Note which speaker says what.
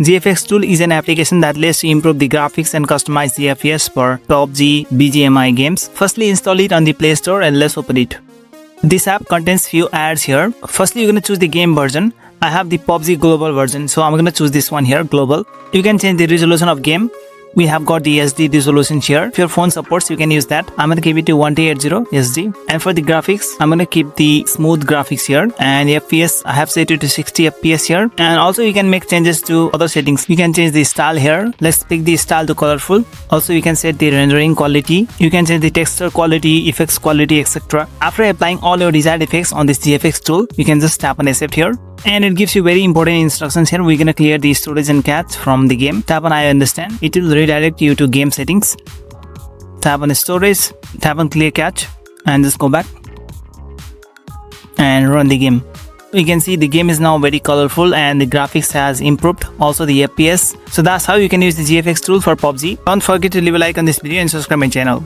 Speaker 1: GFX tool is an application that lets you improve the graphics and customize the FPS for PUBG, BGMI games. Firstly, install it on the Play Store and let's open it. This app contains few ads here. Firstly, you're going to choose the game version. I have the PUBG global version, so I'm going to choose this one here, global. You can change the resolution of game. We have got the SD resolution here. If your phone supports, you can use that. I'm going to keep it to 1080 SD. And for the graphics, I'm going to keep the smooth graphics here. And the FPS, I have set it to 60 FPS here. And also you can make changes to other settings. You can change the style here. Let's pick the style to colorful. Also you can set the rendering quality. You can change the texture quality, effects quality, etc. After applying all your desired effects on this GFX tool, you can just tap on accept here. And it gives you very important instructions here. We're gonna clear the storage and cache from the game. Tap on I understand. It will redirect you to game settings. Tap on storage, tap on clear cache, and just go back and run the game. You can see the game is now very colorful and the graphics has improved, also the FPS. So that's how you can use the GFX tool for PUBG. Don't forget to leave a like on this video and subscribe my channel.